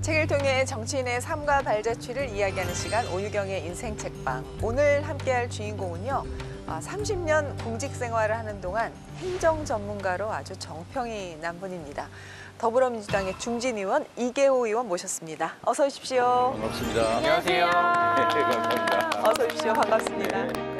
책을 통해 정치인의 삶과 발자취를 이야기하는 시간 오유경의 인생 책방. 오늘 함께할 주인공은요. 30년 공직 생활을 하는 동안 행정 전문가로 아주 정평이 난 분입니다. 더불어민주당의 중진 의원 이계호 의원 모셨습니다. 어서 오십시오. 반갑습니다. 안녕하세요. 네, 감사합니다. 어서 오십시오. 반갑습니다. 네.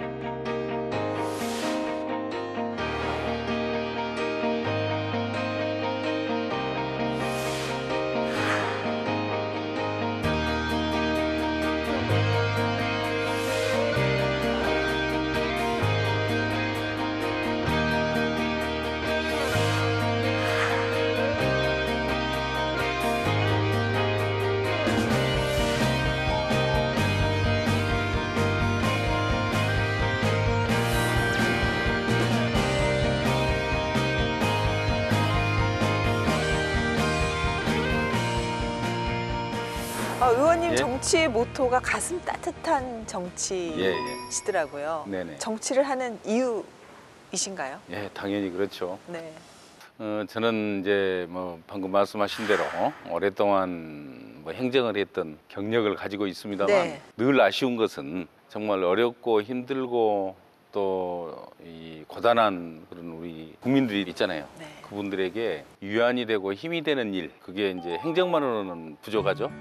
의원님 예? 정치의 모토가 가슴 따뜻한 정치시더라고요. 네네. 정치를 하는 이유이신가요? 예, 당연히 그렇죠. 네. 저는 이제 방금 말씀하신 대로 오랫동안 행정을 했던 경력을 가지고 있습니다만 네. 늘 아쉬운 것은 정말 어렵고 힘들고 또 이 고단한 그런 우리 국민들이 있잖아요. 네. 그분들에게 유안이 되고 힘이 되는 일, 그게 이제 행정만으로는 부족하죠.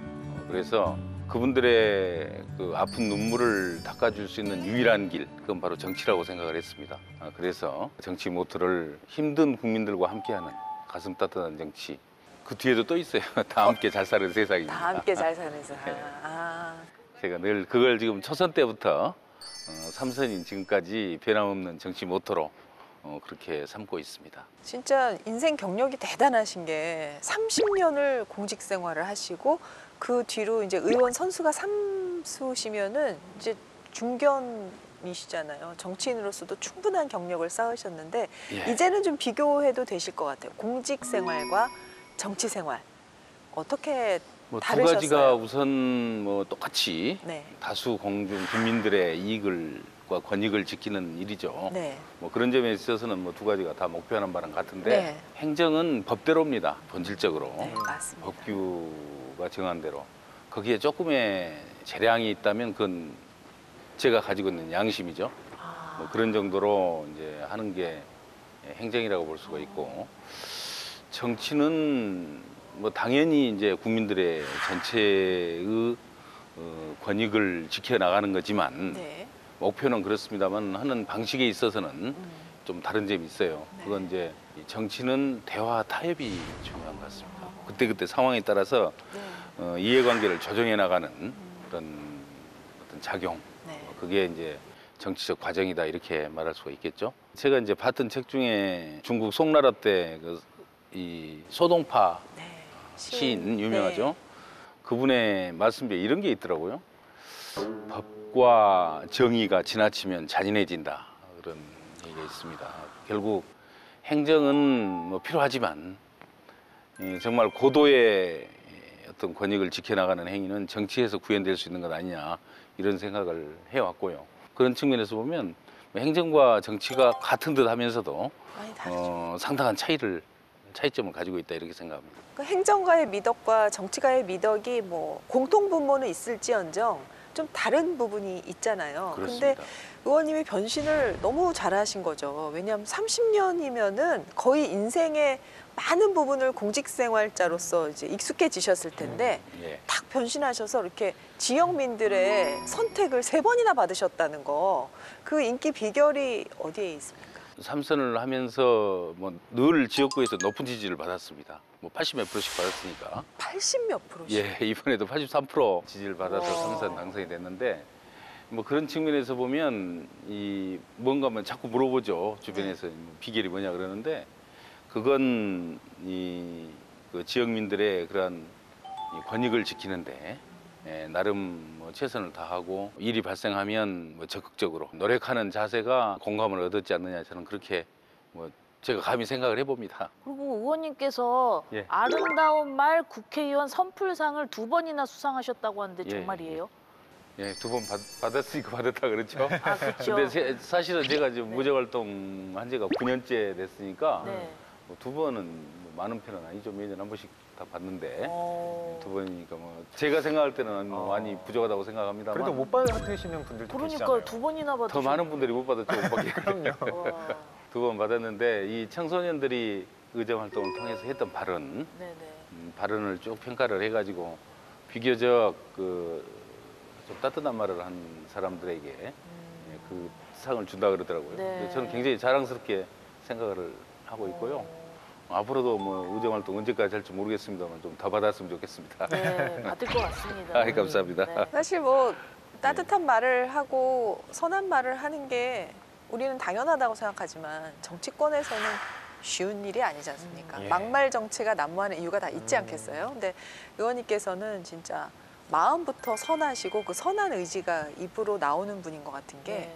그래서 그분들의 그 아픈 눈물을 닦아줄 수 있는 유일한 길, 그건 바로 정치라고 생각을 했습니다. 그래서 정치 모토를 힘든 국민들과 함께하는 가슴 따뜻한 정치. 그 뒤에도 또 있어요. 다 함께 잘 사는 세상입니다. 다 함께 잘 사는 네. 세상. 제가 늘 그걸 지금 초선 때부터 삼선인 지금까지 변함없는 정치 모토로 그렇게 삼고 있습니다. 진짜 인생 경력이 대단하신 게 30년을 공직 생활을 하시고 그 뒤로 이제 의원 선수가 3수시면은 이제 중견이시잖아요. 정치인으로서도 충분한 경력을 쌓으셨는데 예. 이제는 좀 비교해도 되실 것 같아요. 공직 생활과 정치 생활 어떻게 두 다르셨어요? 가지가 우선 똑같이 네. 다수 공중 국민들의 이익과 권익을 지키는 일이죠. 네. 그런 점에 있어서는 두 가지가 다 목표하는 바랑 같은데 네. 행정은 법대로입니다. 본질적으로. 네, 맞습니다. 법규가 정한 대로. 거기에 조금의 재량이 있다면 그건 제가 가지고 있는 양심이죠. 그런 정도로 이제 하는 게 행정이라고 볼 수가 있고, 정치는 당연히 이제 국민들의 전체의 권익을 지켜나가는 거지만 네. 목표는 그렇습니다만 하는 방식에 있어서는 좀 다른 점이 있어요. 네. 그건 이제 정치는 대화 타협이 중요한 것 같습니다. 그때그때 상황에 따라서 네. 이해관계를 조정해 나가는 그런 어떤 작용, 네. 그게 이제 정치적 과정이다 이렇게 말할 수가 있겠죠. 제가 이제 봤던 책 중에 중국 송나라 때 이 소동파 네. 시인 유명하죠. 네. 그분의 말씀에 이런 게 있더라고요. 법과 정의가 지나치면 잔인해진다, 그런 얘기가 있습니다. 결국 행정은 필요하지만 정말 고도의 어떤 권익을 지켜나가는 행위는 정치에서 구현될 수 있는 것 아니냐, 이런 생각을 해왔고요. 그런 측면에서 보면 행정과 정치가 같은 듯 하면서도 많이 다르죠. 상당한 차이점을 가지고 있다, 이렇게 생각합니다. 그 행정가의 미덕과 정치가의 미덕이 공통 분모는 있을지언정 좀 다른 부분이 있잖아요. 그렇습니다. 근데 의원님이 변신을 너무 잘하신 거죠. 왜냐하면 30년이면은 거의 인생의 많은 부분을 공직 생활자로서 이제 익숙해지셨을 텐데 예. 딱 변신하셔서 이렇게 지역민들의 선택을 3번이나 받으셨다는 거, 그 인기 비결이 어디에 있습니까? 삼선을 하면서 늘 지역구에서 높은 지지를 받았습니다. 80 몇 프로씩 받았으니까. 80 몇 프로씩? 예, 이번에도 83% 지지를 받아서 와. 삼선 당선이 됐는데, 그런 측면에서 보면 뭔가 자꾸 물어보죠. 주변에서 비결이 뭐냐 그러는데, 그건 그 지역민들의 그러한 권익을 지키는데 나름 최선을 다하고, 일이 발생하면 적극적으로 노력하는 자세가 공감을 얻었지 않느냐, 저는 그렇게 제가 감히 생각을 해봅니다. 그리고 의원님께서 예. 아름다운 말 국회의원 선풀상을 2번이나 수상하셨다고 하는데 예, 정말이에요? 예, 2번 받았으니까 받았다 그렇죠. 아, 그렇죠. 근데 사실은 제가 이제 무적활동 한 지가 9년째 됐으니까 네. 2번은 많은 편은 아니죠. 매년 한 번씩 다 봤는데 어. 두 번이니까 뭐 제가 생각할 때는 뭐 많이 부족하다고 생각합니다만 그래도 못 받으시는 분들도 그러니까 계시잖아요. 두 번이나 받으셨. 더 많은 분들이 못 받았죠. 그럼요. 두 번 받았는데 이 청소년들이 의정 활동을 통해서 했던 발언, 네네. 발언을 쭉 평가를 해가지고 비교적 좀 따뜻한 말을 한 사람들에게 그 상을 준다 그러더라고요. 네. 근데 저는 굉장히 자랑스럽게 생각을 하고 있고요. 앞으로도 뭐 의정 활동 언제까지 할지 모르겠습니다만 좀 더 받았으면 좋겠습니다. 네, 받을 것 같습니다. 아, 감사합니다. 네. 사실 뭐 따뜻한 말을 하고 선한 말을 하는 게 우리는 당연하다고 생각하지만 정치권에서는 쉬운 일이 아니지 않습니까? 예. 막말 정치가 난무하는 이유가 다 있지 않겠어요? 근데 의원님께서는 진짜 마음부터 선하시고 그 선한 의지가 입으로 나오는 분인 것 같은 게 네.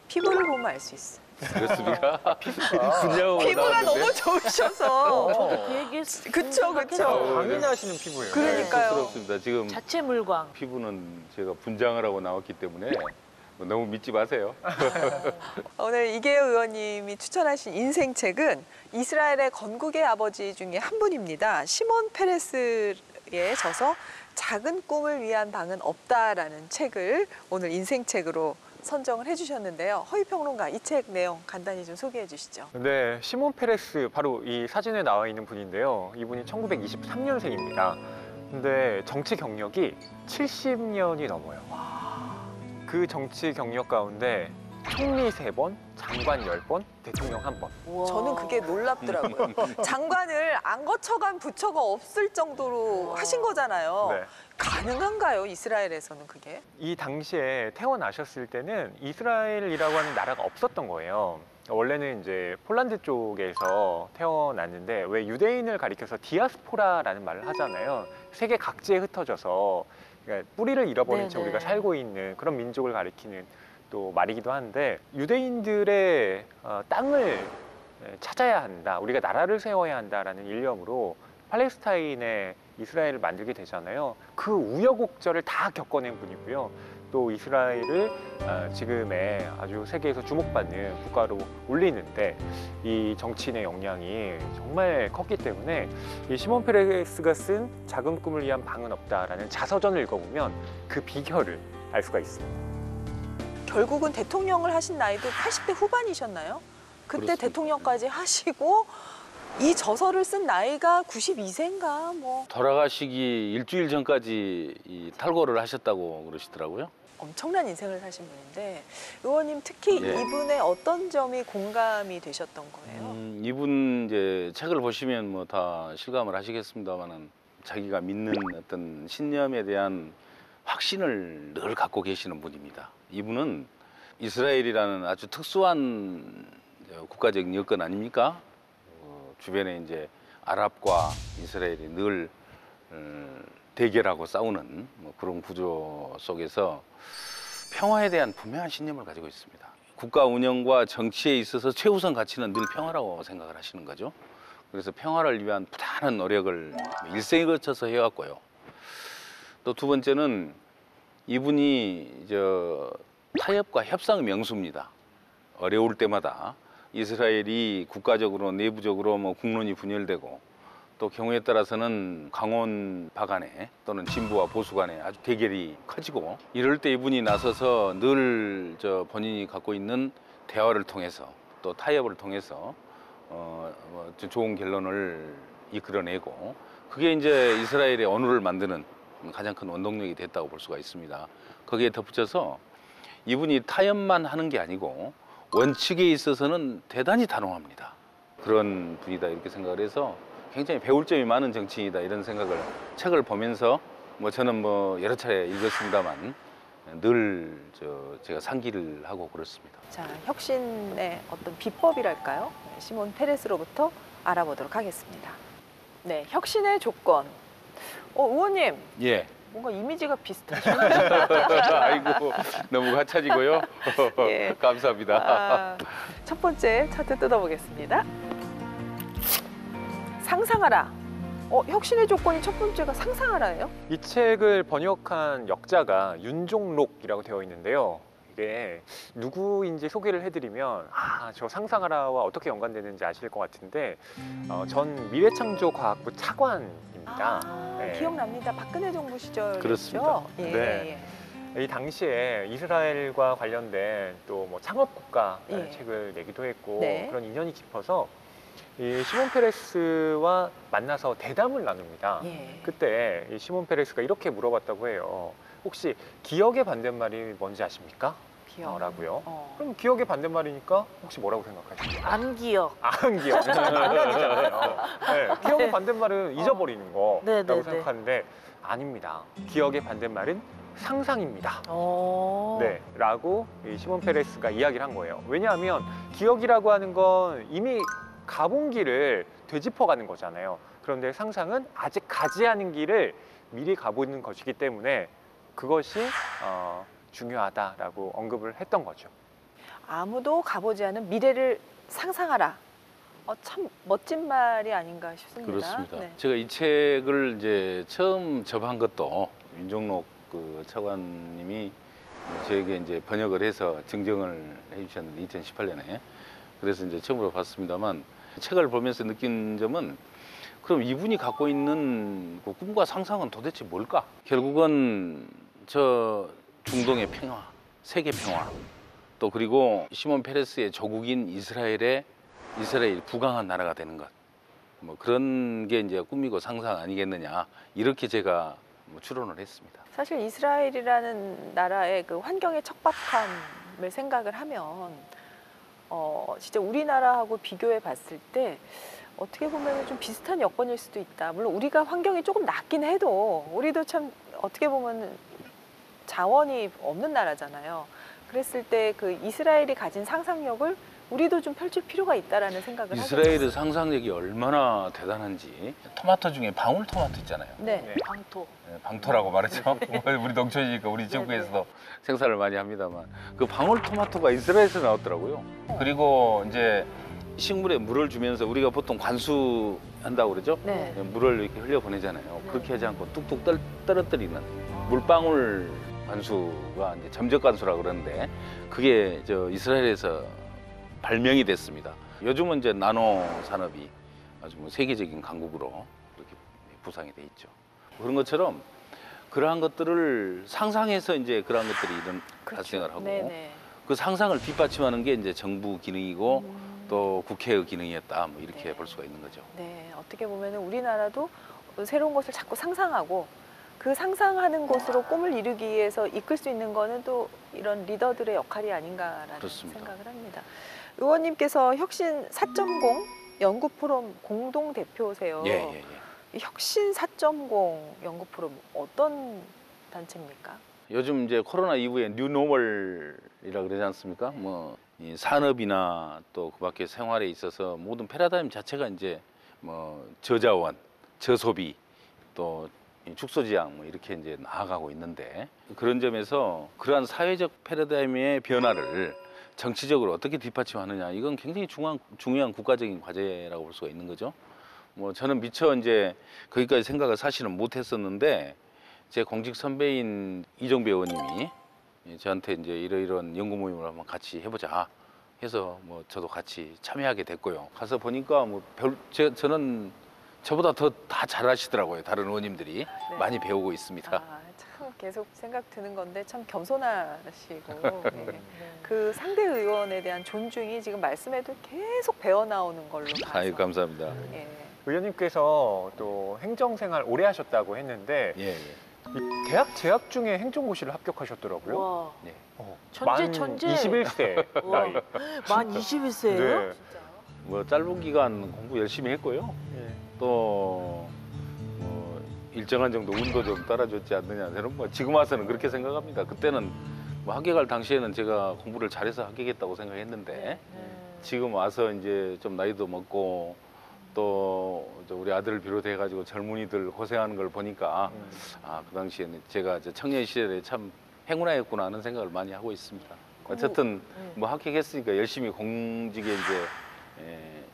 피부를 보면 알 수 있어요. 그렇습니까? 피부가 피부가 너무 좋으셔서. 저도 그 얘기 그쵸, 그쵸. 강인하시는 피부예요. 그러니까요. 쑥스럽습니다. 지금 자체 물광. 피부는 제가 분장을 하고 나왔기 때문에 뭐 너무 믿지 마세요. 오늘 이계호 의원님이 추천하신 인생책은 이스라엘의 건국의 아버지 중에 한 분입니다. 시몬 페레스의 저서 작은 꿈을 위한 방은 없다라는 책을 오늘 인생책으로 선정을 해주셨는데요. 허위평론가 이 책 내용 간단히 좀 소개해 주시죠. 네, 시몬 페레스 바로 이 사진에 나와 있는 분인데요. 이분이 1923년생입니다. 근데 정치 경력이 70년이 넘어요. 그 정치 경력 가운데 총리 3번, 장관 10번, 대통령 1번. 우와. 저는 그게 놀랍더라고요. 장관을 안 거쳐간 부처가 없을 정도로 하신 거잖아요. 네. 가능한가요? 이스라엘에서는 그게? 이 당시에 태어나셨을 때는 이스라엘이라고 하는 나라가 없었던 거예요. 원래는 이제 폴란드 쪽에서 태어났는데 왜 유대인을 가리켜서 디아스포라라는 말을 하잖아요. 세계 각지에 흩어져서 그러니까 뿌리를 잃어버린 채 네네. 우리가 살고 있는 그런 민족을 가리키는 또 말이기도 한데 유대인들의 땅을 찾아야 한다. 우리가 나라를 세워야 한다라는 일념으로 팔레스타인에 이스라엘을 만들게 되잖아요. 그 우여곡절을 다 겪어낸 분이고요. 또 이스라엘을 지금의 아주 세계에서 주목받는 국가로 올리는데 이 정치인의 역량이 정말 컸기 때문에 이 시몬 페레스가 쓴 작은 꿈을 위한 방은 없다라는 자서전을 읽어보면 그 비결을 알 수가 있습니다. 결국은 대통령을 하신 나이도 80대 후반이셨나요? 그때 그렇습니다. 대통령까지 하시고 이 저서를 쓴 나이가 92세인가 뭐 돌아가시기 일주일 전까지 이 탈고를 하셨다고 그러시더라고요. 엄청난 인생을 사신 분인데 의원님 특히 네. 이분의 어떤 점이 공감이 되셨던 거예요? 이분 이제 책을 보시면 뭐 다 실감을 하시겠습니다만은 자기가 믿는 어떤 신념에 대한 확신을 늘 갖고 계시는 분입니다. 이분은 이스라엘이라는 아주 특수한 국가적인 여건 아닙니까? 주변에 이제 아랍과 이스라엘이 늘 대결하고 싸우는 뭐 그런 구조 속에서 평화에 대한 분명한 신념을 가지고 있습니다. 국가 운영과 정치에 있어서 최우선 가치는 늘 평화라고 생각을 하시는 거죠. 그래서 평화를 위한 부단한 노력을 일생에 걸쳐서 해왔고요. 또 두 번째는 이분이 타협과 협상의 명수입니다. 어려울 때마다 이스라엘이 국가적으로 내부적으로 뭐 국론이 분열되고 또 경우에 따라서는 강원파 간에 또는 진보와 보수 간에 아주 대결이 커지고 이럴 때 이분이 나서서 늘 본인이 갖고 있는 대화를 통해서 또 타협을 통해서 좋은 결론을 이끌어내고 그게 이제 이스라엘의 언어를 만드는 가장 큰 원동력이 됐다고 볼 수가 있습니다. 거기에 덧붙여서 이분이 타협만 하는 게 아니고 원칙에 있어서는 대단히 단호합니다. 그런 분이다 이렇게 생각을 해서 굉장히 배울 점이 많은 정치인이다 이런 생각을 책을 보면서 저는 여러 차례 읽었습니다만 늘 제가 상기를 하고 그렇습니다. 자, 혁신의 어떤 비법이랄까요? 시몬 페레스로부터 알아보도록 하겠습니다. 네, 혁신의 조건. 의원님. 예. 뭔가 이미지가 비슷하시네요. 아이고 너무 하찮이고요. 예. 감사합니다. 첫 번째 차트 뜯어보겠습니다. 상상하라. 혁신의 조건이 첫 번째가 상상하라예요? 이 책을 번역한 역자가 윤종록이라고 되어 있는데요. 이게 누구인지 소개를 해드리면 저 상상하라와 어떻게 연관되는지 아실 것 같은데 전 미래창조과학부 차관입니다. 네. 기억납니다. 박근혜 정부 시절 그렇습니다. 예, 네. 이 당시에 이스라엘과 관련된 또 뭐 창업국가 예. 책을 내기도 했고 네. 그런 인연이 깊어서 이 시몬 페레스와 만나서 대담을 나눕니다. 예. 그때 이 시몬 페레스가 이렇게 물어봤다고 해요. 혹시 기억의 반대말이 뭔지 아십니까? 기억. 라고요. 어. 그럼 기억의 반대말이니까 혹시 뭐라고 생각하십니까? 안 기억. 안 기억. 당연이잖아요. 네, 기억의 반대말은 잊어버리는 거라고 네, 네, 네. 생각하는데 아닙니다. 기억의 반대말은 상상입니다. 어. 네, 라고 이 시몬 페레스가 이야기를 한 거예요. 왜냐하면 기억이라고 하는 건 이미 가본 길을 되짚어가는 거잖아요. 그런데 상상은 아직 가지 않은 길을 미리 가보는 것이기 때문에 그것이 중요하다라고 언급을 했던 거죠. 아무도 가보지 않은 미래를 상상하라. 참 멋진 말이 아닌가 싶습니다. 그렇습니다. 네. 제가 이 책을 이제 처음 접한 것도 윤종록 그 차관님이 저에게 이제 번역을 해서 증정을 해주셨는데 2018년에 그래서 이제 처음으로 봤습니다만 책을 보면서 느낀 점은 그럼 이분이 갖고 있는 그 꿈과 상상은 도대체 뭘까? 결국은 저 중동의 평화, 세계 평화, 또 그리고 시몬 페레스의 조국인 이스라엘 부강한 나라가 되는 것, 뭐 그런 게 이제 꿈이고 상상 아니겠느냐 이렇게 제가 추론을 했습니다. 사실 이스라엘이라는 나라의 그 환경의 척박함을 생각을 하면 진짜 우리나라하고 비교해 봤을 때 어떻게 보면 좀 비슷한 여건일 수도 있다. 물론 우리가 환경이 조금 낫긴 해도 우리도 참 어떻게 보면 자원이 없는 나라잖아요. 그랬을 때 그 이스라엘이 가진 상상력을 우리도 좀 펼칠 필요가 있다라는 생각을 하게 이스라엘의 됐어요. 상상력이 얼마나 대단한지 토마토 중에 방울토마토 있잖아요. 네. 네. 방토. 네, 방토라고 말했죠. 우리 농촌이니까 우리 지역구에서도 생산을 많이 합니다만 그 방울토마토가 이스라엘에서 나왔더라고요. 그리고 이제 식물에 물을 주면서 우리가 보통 관수한다고 그러죠. 네. 물을 이렇게 흘려 보내잖아요. 그렇게 하지 않고 뚝뚝 떨어뜨리는 물방울 관수가 이제 점적 관수라고 그러는데 그게 저 이스라엘에서 발명이 됐습니다. 요즘은 이제 나노 산업이 아주 뭐 세계적인 강국으로 이렇게 부상이 돼 있죠. 그런 것처럼 그러한 것들을 상상해서 이제 그러한 것들이 이런 발생을 하고 네네. 그 상상을 뒷받침하는 게 이제 정부 기능이고 또 국회의 기능이었다 뭐 이렇게 네. 볼 수가 있는 거죠. 네, 어떻게 보면 우리나라도 새로운 것을 자꾸 상상하고 그 상상하는 곳으로 꿈을 이루기 위해서 이끌 수 있는 거는 또 이런 리더들의 역할이 아닌가라는 그렇습니다. 생각을 합니다. 의원님께서 혁신 4.0 연구 포럼 공동 대표세요. 예. 이 혁신 4.0 연구 포럼 어떤 단체입니까? 요즘 이제 코로나 이후에 뉴노멀이라 그러지 않습니까? 뭐 이 산업이나 또 그밖에 생활에 있어서 모든 패러다임 자체가 이제 뭐 저자원, 저소비, 또 축소지향 뭐 이렇게 이제 나아가고 있는데 그런 점에서 그러한 사회적 패러다임의 변화를 정치적으로 어떻게 뒷받침하느냐 이건 굉장히 중요한 국가적인 과제라고 볼 수가 있는 거죠. 뭐 저는 미처 이제 거기까지 생각을 사실은 못했었는데 제 공직 선배인 이종배 의원님이 저한테 이제 이런 연구 모임을 한번 같이 해보자 해서 뭐 저도 같이 참여하게 됐고요. 가서 보니까 뭐 저는 저보다 더 다 잘하시더라고요. 다른 의원님들이 네. 많이 배우고 있습니다. 참 계속 생각 드는 건데 참 겸손하시고 예. 그 상대 의원에 대한 존중이 지금 말씀에도 계속 배어 나오는 걸로 봐서. 아유 감사합니다. 예. 의원님께서 또 행정생활 오래 하셨다고 했는데 예. 이 대학 재학 중에 행정고시를 합격하셨더라고요. 와. 네. 천재, 만 천재. 21세 와. 나이. 만 21세예요? 네. 진짜요? 뭐 짧은 기간 공부 열심히 했고요. 예. 또 뭐 일정한 정도 운도 좀 따라줬지 않느냐. 저는 뭐 지금 와서는 그렇게 생각합니다. 그때는 뭐 합격할 당시에는 제가 공부를 잘해서 합격했다고 생각했는데 지금 와서 이제 좀 나이도 먹고 또 우리 아들을 비롯해 가지고 젊은이들 고생하는 걸 보니까 그 당시에는 제가 청년 시절에 참 행운아였구나 하는 생각을 많이 하고 있습니다. 어쨌든 뭐 합격했으니까 열심히 공직에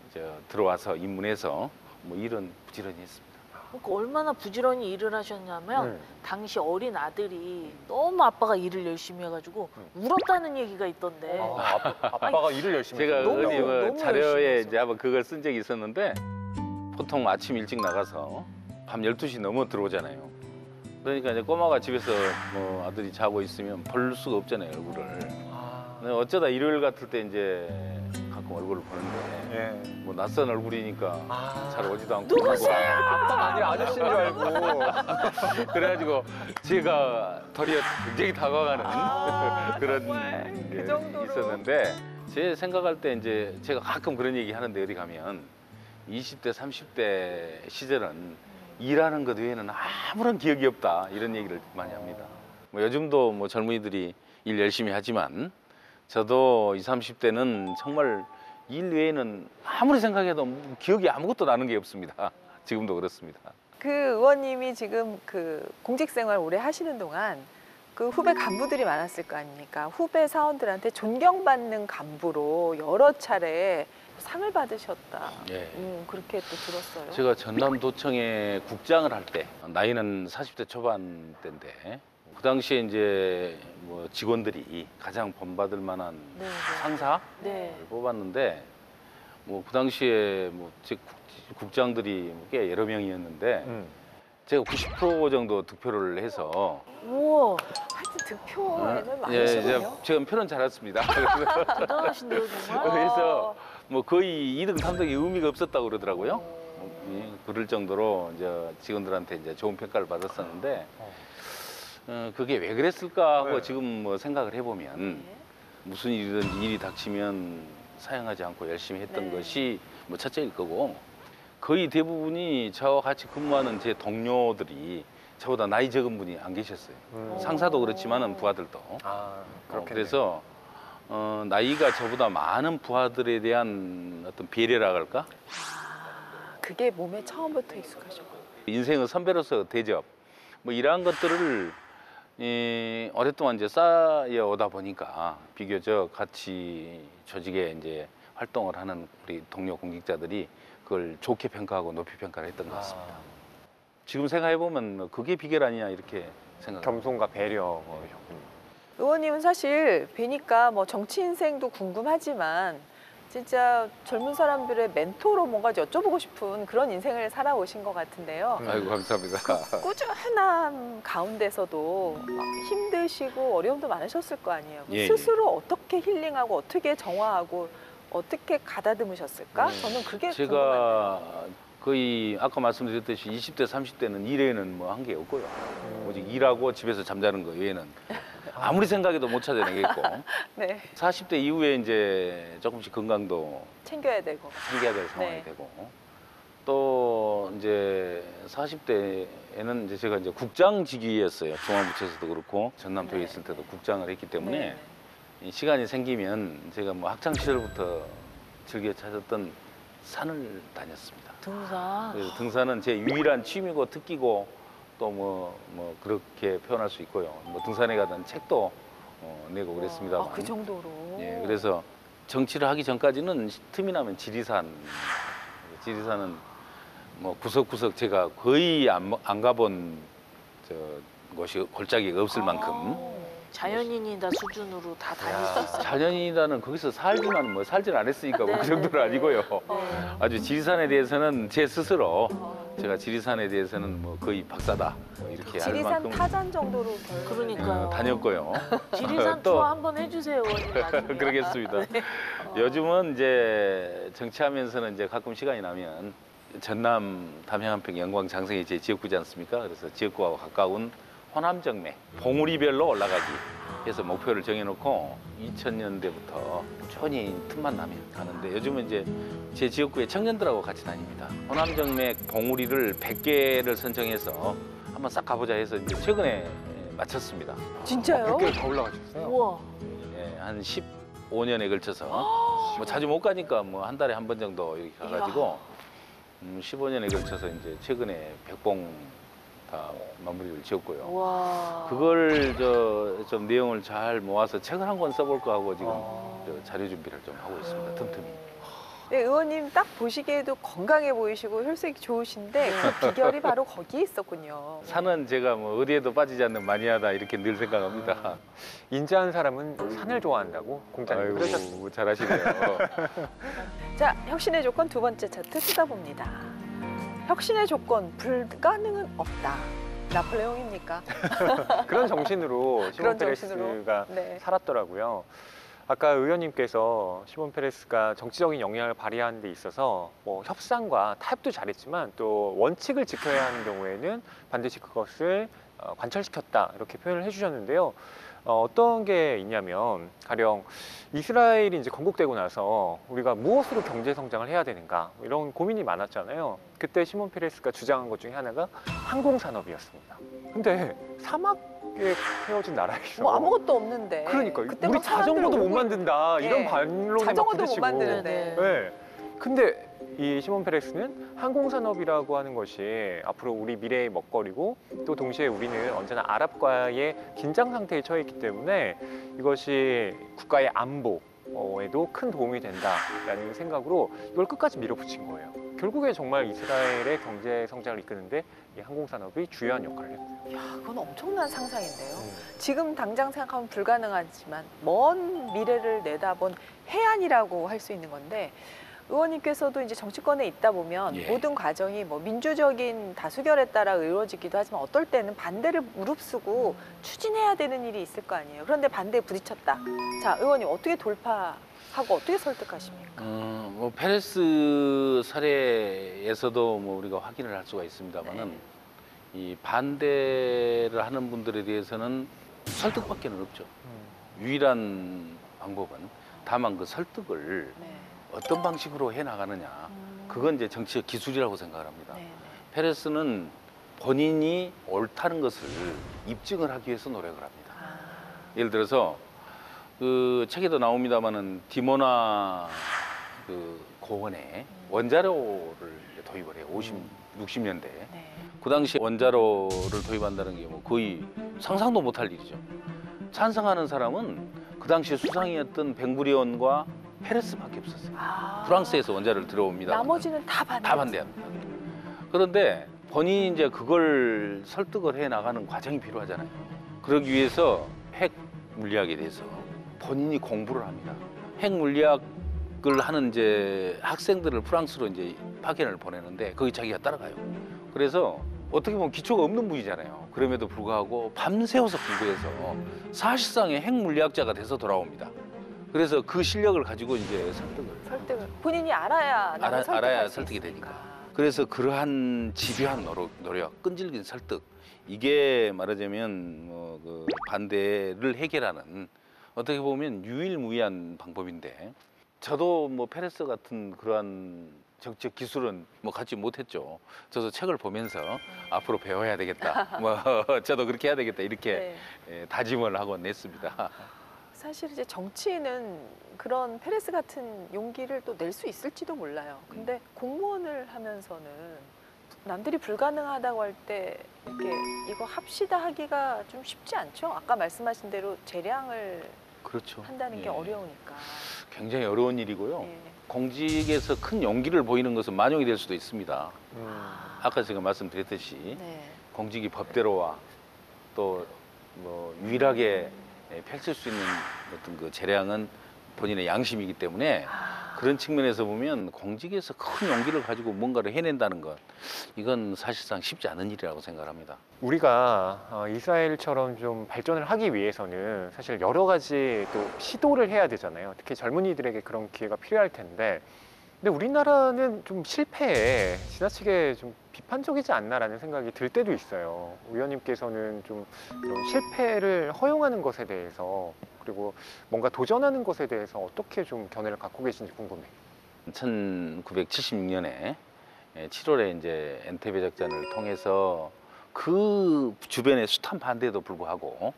이제 들어와서 입문해서 뭐 일은 부지런히 했습니다. 그러니까 얼마나 부지런히 일을 하셨냐면 네. 당시 어린 아들이 너무 아빠가 일을 열심히 해가지고 울었다는 얘기가 있던데. 아빠가 일을 열심히 제가 했어요. 너무- 어디 뭐 너무 자료에 열심히 이제 한번 그걸 쓴 적이 있었는데 보통 아침 일찍 나가서 밤 12시 넘어 들어오잖아요. 그러니까 이제 꼬마가 집에서 뭐 아들이 자고 있으면 볼 수가 없잖아요, 얼굴을. 근데 어쩌다 일요일 같을 때 이제 가끔 얼굴을 보는데 예. 뭐 낯선 얼굴이니까 잘 오지도 않고. 누구세요? 아빠가 아니라 아저씨인 줄 알고. 그래가지고 제가 도리어 굉장히 다가가는 그런 정말 그 게 정도로. 있었는데 제 생각할 때 이제 제가 가끔 그런 얘기 하는데 어디 가면 20대, 30대 시절은 일하는 것 외에는 아무런 기억이 없다 이런 얘기를 많이 합니다. 뭐 요즘도 뭐 젊은이들이 일 열심히 하지만 저도 20, 30대는 정말 일 외에는 아무리 생각해도 기억이 아무것도 나는 게 없습니다. 지금도 그렇습니다. 그 의원님이 지금 그 공직 생활 오래 하시는 동안 그 후배 간부들이 많았을 거 아닙니까? 후배 사원들한테 존경받는 간부로 여러 차례 상을 받으셨다. 예. 그렇게 또 들었어요. 제가 전남도청에 국장을 할 때 나이는 40대 초반 때인데 그 당시에 이제 뭐 직원들이 가장 본받을 만한 네, 상사를 네. 뽑았는데 뭐 그 당시에 뭐 제 국장들이 꽤 여러 명이었는데 제가 90% 정도 득표를 해서 우와, 하여튼 득표에는 예, 많으시군요. 제가 표는 잘했습니다. 대단하신데요, 정말. 그래서 뭐 거의 2등, 3등이 의미가 없었다고 그러더라고요. 예, 그럴 정도로 이제 직원들한테 이제 좋은 평가를 받았었는데 그게 왜 그랬을까 하고 네. 지금 뭐 생각을 해보면 무슨 일이 닥치면 사양하지 않고 열심히 했던 네. 것이 뭐 첫째일 거고 거의 대부분이 저와 같이 근무하는 제 동료들이 저보다 나이 적은 분이 안 계셨어요. 상사도 그렇지만은 부하들도. 그렇겠네요. 그래서 나이가 저보다 많은 부하들에 대한 어떤 배려라 할까? 그게 몸에 처음부터 익숙하셨고. 인생의 선배로서 대접 뭐 이러한 것들을 오랫동안 이제 쌓여오다 보니까 비교적 같이 조직에 이제 활동을 하는 우리 동료 공직자들이 그걸 좋게 평가하고 높이 평가를 했던 것 같습니다. 지금 생각해 보면 그게 비결 아니냐 이렇게 생각합니다. 겸손과 배려였군요. 의원님은 사실 뵈니까 뭐 정치 인생도 궁금하지만 진짜 젊은 사람들의 멘토로 뭔가 여쭤보고 싶은 그런 인생을 살아오신 것 같은데요. 아이고 감사합니다. 꾸준함 가운데서도 막 힘드시고 어려움도 많으셨을 거 아니에요. 예, 스스로 어떻게 힐링하고 어떻게 정화하고 어떻게 가다듬으셨을까? 저는 그게 궁금한데요. 제가 거의 아까 말씀드렸듯이 20대, 30대는 일에는 뭐 한 게 없고요. 오직 일하고 집에서 잠자는 거 외에는 아무리 생각해도 못 찾아내겠고 네, 40대 이후에 이제 조금씩 건강도 챙겨야 되고. 챙겨야 될 상황이 네. 되고 또 이제 40대에는 이제 제가 이제 국장직위였어요. 중앙부처에서도 그렇고 전남도에 네. 있을 때도 국장을 했기 때문에 네. 이 시간이 생기면 제가 뭐 학창 시절부터 즐겨 찾았던 산을 다녔습니다. 등산. 그래서 등산은 제 유일한 취미고 특기고 또 뭐 그렇게 표현할 수 있고요. 뭐 등산에 가던 책도 내고 그랬습니다만. 아, 그 정도로. 예, 그래서 정치를 하기 전까지는 틈이 나면 지리산은 뭐 구석구석 제가 거의 안 가본 곳이 골짜기가 없을 만큼 자연인이다 수준으로 다 다니셨어요. 자연인이라는 거기서 살지만 뭐 살질 안 했으니까 뭐 그 네, 정도는 네, 아니고요. 네. 아주 지리산에 대해서는 제 스스로 제가 지리산에 대해서는 뭐 거의 박사다 뭐 이렇게 할 지리산 만큼 타잔 정도로 그러니까요. 다녔고요. 지리산 또- 투어 한번 해주세요, 의원님. 나중에. 그러겠습니다. 요즘은 이제 정치하면서는 이제 가끔 시간이 나면 전남 담양한평 영광 장성이 제 지역구지 않습니까? 그래서 지역구하고 가까운 호남정맥 봉우리별로 올라가기 해서 목표를 정해놓고 2000년대부터 꾸준히 틈만 나면 가는데 요즘은 이제 제 지역구에 청년들하고 같이 다닙니다. 호남정맥 봉우리를 100개를 선정해서 한번 싹 가보자 해서 이제 최근에 마쳤습니다. 진짜요? 100개를 다 올라가셨어요? 우와. 예, 한 15년에 걸쳐서 뭐 자주 못 가니까 뭐 한 달에 한 번 정도 이렇게 가가지고 15년에 걸쳐서 이제 최근에 100봉 다 마무리를 지었고요. 와. 그걸 좀 내용을 잘 모아서 책을 한 권 써볼까 하고 지금 자료 준비를 좀 하고 있습니다. 틈틈이. 네, 의원님 딱 보시기에도 건강해 보이시고 혈색이 좋으신데 그 비결이 바로 거기에 있었군요. 산은 제가 뭐 어디에도 빠지지 않는 마니아다 이렇게 늘 생각합니다. 인자한 사람은 산을 좋아한다고 공자님 그러셨습니다. 아이고 잘하시네요. 자, 혁신의 조건 두 번째 차트 쓰다봅니다. 혁신의 조건 불가능은 없다. 나폴레옹입니까? 그런 정신으로 시몬 그런 정신으로. 페레스가 네. 살았더라고요. 아까 의원님께서 시몬 페레스가 정치적인 영향을 발휘하는 데 있어서 뭐 협상과 타협도 잘했지만 또 원칙을 지켜야 하는 경우에는 반드시 그것을 관철시켰다 이렇게 표현을 해주셨는데요. 어떤 게 있냐면 가령 이스라엘이 이제 건국되고 나서 우리가 무엇으로 경제 성장을 해야 되는가 이런 고민이 많았잖아요. 그때 시몬 페레스가 주장한 것 중에 하나가 항공산업이었습니다. 근데 사막에 헤어진 나라에서 뭐 아무것도 없는데. 그러니까 그때 우리 막 사람들 자전거도 못 오고 만든다 이런 예. 반론에 막 자전거도 못 부딪히고. 만드는데. 네. 근데 이 시몬 페레스는 항공산업이라고 하는 것이 앞으로 우리 미래의 먹거리고 또 동시에 우리는 언제나 아랍과의 긴장 상태에 처해 있기 때문에 이것이 국가의 안보에도 큰 도움이 된다라는 생각으로 이걸 끝까지 밀어붙인 거예요. 결국에 정말 이스라엘의 경제 성장을 이끄는데 이 항공산업이 주요한 역할을 했고요. 야, 그건 엄청난 상상인데요. 지금 당장 생각하면 불가능하지만 먼 미래를 내다본 해안이라고 할 수 있는 건데 의원님께서도 이제 정치권에 있다 보면 예. 모든 과정이 뭐 민주적인 다수결에 따라 이루어지기도 하지만 어떨 때는 반대를 무릅쓰고 추진해야 되는 일이 있을 거 아니에요. 그런데 반대에 부딪혔다. 자, 의원님 어떻게 돌파하고 어떻게 설득하십니까? 뭐 페레스 사례에서도 뭐 우리가 확인을 할 수가 있습니다만은 네. 이 반대를 하는 분들에 대해서는 설득밖에는 없죠. 유일한 방법은 다만 그 설득을 네. 어떤 방식으로 해 나가느냐. 그건 이제 정치적 기술이라고 생각을 합니다. 네, 네. 페레스는 본인이 옳다는 것을 입증을 하기 위해서 노력을 합니다. 아, 예를 들어서 그 책에도 나옵니다만은 디모나 그 공원에 원자로를 도입을 해요. 60년대. 네. 그 당시 원자로를 도입한다는 게 뭐 거의 상상도 못할 일이죠. 찬성하는 사람은 그 당시 수상이었던 벵구리온과 페레스밖에 없었어요. 아, 프랑스에서 원자로를 들어옵니다. 나머지는 다 반대. 다 반대합니다. 그런데 본인이 이제 그걸 설득을 해 나가는 과정이 필요하잖아요. 그러기 위해서 핵 물리학에 대해서 본인이 공부를 합니다. 핵 물리학을 하는 이제 학생들을 프랑스로 이제 파견을 보내는데 거기 자기가 따라가요. 그래서 어떻게 보면 기초가 없는 분이잖아요. 그럼에도 불구하고 밤새워서 공부해서 사실상의 핵 물리학자가 돼서 돌아옵니다. 그래서 그 실력을 가지고 이제 설득을 본인이 알아야 남을 설득할 알아야 수 설득이 있으니까. 되니까. 그래서 그러한 집요한 노력, 끈질긴 설득 이게 말하자면 뭐 그 반대를 해결하는 어떻게 보면 유일무이한 방법인데 저도 뭐 페레스 같은 그러한 정책 기술은 뭐 갖지 못했죠. 저도 책을 보면서 앞으로 배워야 되겠다. 뭐 저도 그렇게 해야 되겠다 이렇게 네. 다짐을 하고 냈습니다. 사실 이제 정치인은 그런 페레스 같은 용기를 또 낼 수 있을지도 몰라요. 근데 공무원을 하면서는 남들이 불가능하다고 할 때 이렇게 이거 합시다 하기가 좀 쉽지 않죠. 아까 말씀하신 대로 재량을 그렇죠. 한다는 게 예. 어려우니까. 굉장히 어려운 일이고요. 예. 공직에서 큰 용기를 보이는 것은 만용이 될 수도 있습니다. 아까 제가 말씀드렸듯이 네. 공직이 법대로와 또 뭐 유일하게 펼칠 수 있는 어떤 그 재량은 본인의 양심이기 때문에 그런 측면에서 보면 공직에서 큰 용기를 가지고 뭔가를 해낸다는 것 이건 사실상 쉽지 않은 일이라고 생각합니다. 우리가 이스라엘처럼 좀 발전을 하기 위해서는 사실 여러 가지 또 시도를 해야 되잖아요. 특히 젊은이들에게 그런 기회가 필요할 텐데 근데 우리나라는 좀 실패에 지나치게 좀 비판적이지 않나라는 생각이 들 때도 있어요. 의원님께서는 좀 이런 실패를 허용하는 것에 대해서 그리고 뭔가 도전하는 것에 대해서 어떻게 좀 견해를 갖고 계신지 궁금해요. 1976년에 7월에 이제 엔테베 작전을 통해서 그 주변의 숱한 반대에도 불구하고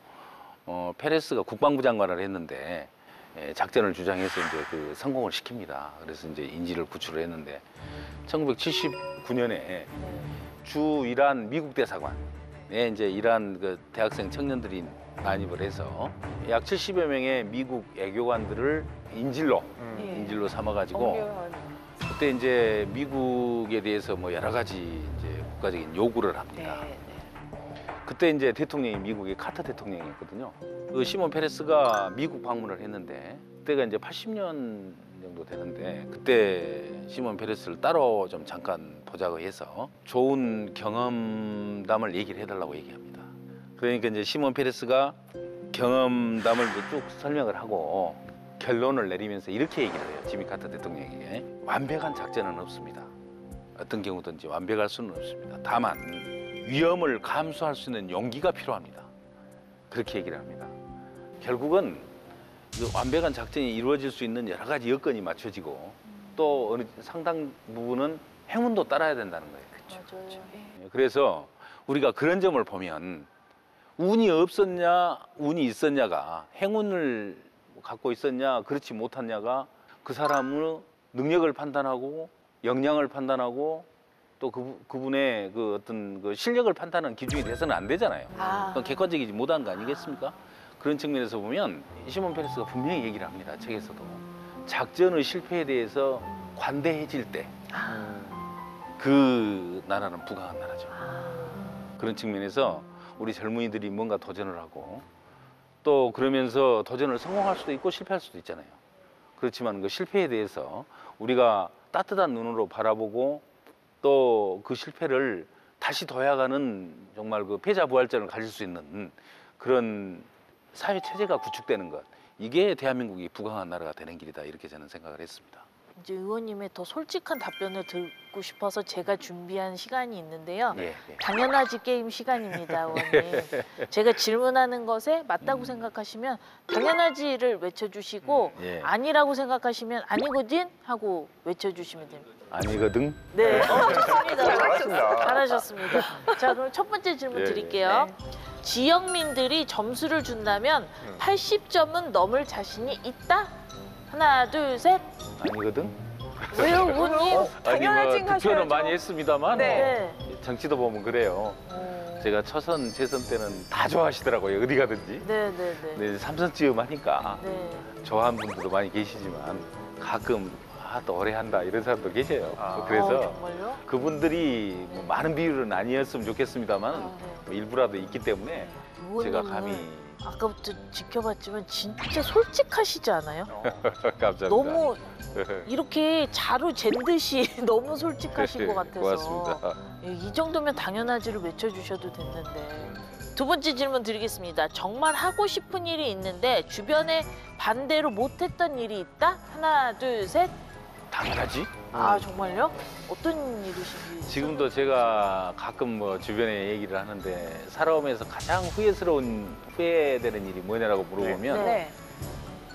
페레스가 국방부 장관을 했는데 작전을 주장해서 이제 그 성공을 시킵니다. 그래서 이제 인지를 구출을 했는데 1979년에 주 이란 미국 대사관에 이제 이란 그 대학생 청년들이 난입을 해서 약 70여 명의 미국 애교관들을 인질로 예. 삼아가지고 억류한. 그때 이제 미국에 대해서 뭐 여러 가지 이제 국가적인 요구를 합니다. 네. 그때 이제 대통령이 미국의 카터 대통령이었거든요. 그 시몬 페레스가 미국 방문을 했는데 그때가 이제 80년 정도 되는데 그때 시몬 페레스를 따로 좀 잠깐 보자고 해서 좋은 경험담을 얘기를 해달라고 얘기합니다. 그러니까 이제 시몬 페레스가 경험담을 이제 쭉 설명을 하고 결론을 내리면서 이렇게 얘기를 해요. 지미 카터 대통령에게 완벽한 작전은 없습니다. 어떤 경우든지 완벽할 수는 없습니다. 다만 위험을 감수할 수 있는 용기가 필요합니다. 그렇게 얘기를 합니다. 결국은 그 완벽한 작전이 이루어질 수 있는 여러 가지 여건이 맞춰지고 또 어느 상당 부분은 행운도 따라야 된다는 거예요. 맞아요. 그래서 우리가 그런 점을 보면 운이 없었냐, 운이 있었냐가 행운을 갖고 있었냐, 그렇지 못했냐가 그 사람의 능력을 판단하고 역량을 판단하고 또 그분의 그 어떤 그 실력을 판단하는 기준이 돼서는 안 되잖아요. 그건 객관적이지 못한 거 아니겠습니까? 그런 측면에서 보면 시몬 페레스가 분명히 얘기를 합니다. 책에서도 작전의 실패에 대해서 관대해질 때 그 나라는 부강한 나라죠. 그런 측면에서 우리 젊은이들이 뭔가 도전을 하고 또 그러면서 도전을 성공할 수도 있고 실패할 수도 있잖아요. 그렇지만 그 실패에 대해서 우리가 따뜻한 눈으로 바라보고 또 그 실패를 다시 도약하는 정말 그 패자부활전을 가질 수 있는 그런 사회 체제가 구축되는 것, 이게 대한민국이 부강한 나라가 되는 길이다, 이렇게 저는 생각을 했습니다. 이제 의원님의 더 솔직한 답변을 듣고 싶어서 제가 준비한 시간이 있는데요. 예, 예. 당연하지 게임 시간입니다, 의원님. 제가 질문하는 것에 맞다고 생각하시면 당연하지를 외쳐주시고 예. 아니라고 생각하시면 아니거든 하고 외쳐주시면 됩니다. 아니거든. 네, 좋습니다. 잘하신다. 잘하셨습니다. 자, 그럼 첫 번째 질문 예, 드릴게요. 지역민들이 점수를 준다면 80점은 넘을 자신이 있다? 하나, 둘, 셋. 아니거든. 왜요, 의원님? 아니 당연하진 뭐 투표는 하셔야죠. 많이 했습니다만 네. 정치도 보면 그래요. 제가 초선, 재선 때는 다 좋아하시더라고요. 어디 가든지. 네, 네, 네. 근데 삼선지음 하니까 네. 좋아하는 분들도 많이 계시지만 가끔 또 오래 한다 이런 사람도 계세요. 그래서 정말요? 그분들이 뭐 많은 비율은 아니었으면 좋겠습니다만 네. 뭐 일부라도 있기 때문에 제가 의원님은 감히 아까부터 지켜봤지만 진짜 솔직하시지 않아요? 감사합니다. 너무 이렇게 자루 잰 듯이 너무 솔직하신 것 같아서 고맙습니다. 예, 이 정도면 당연하지를 외쳐주셔도 됐는데. 두 번째 질문 드리겠습니다. 정말 하고 싶은 일이 있는데 주변에 반대로 못했던 일이 있다? 하나, 둘, 셋. 당연하지. 아, 정말요? 어떤 일이신지. 지금도 제가 가끔 뭐 주변에 얘기를 하는데 살아오면서 가장 후회되는 일이 뭐냐라고 물어보면 네.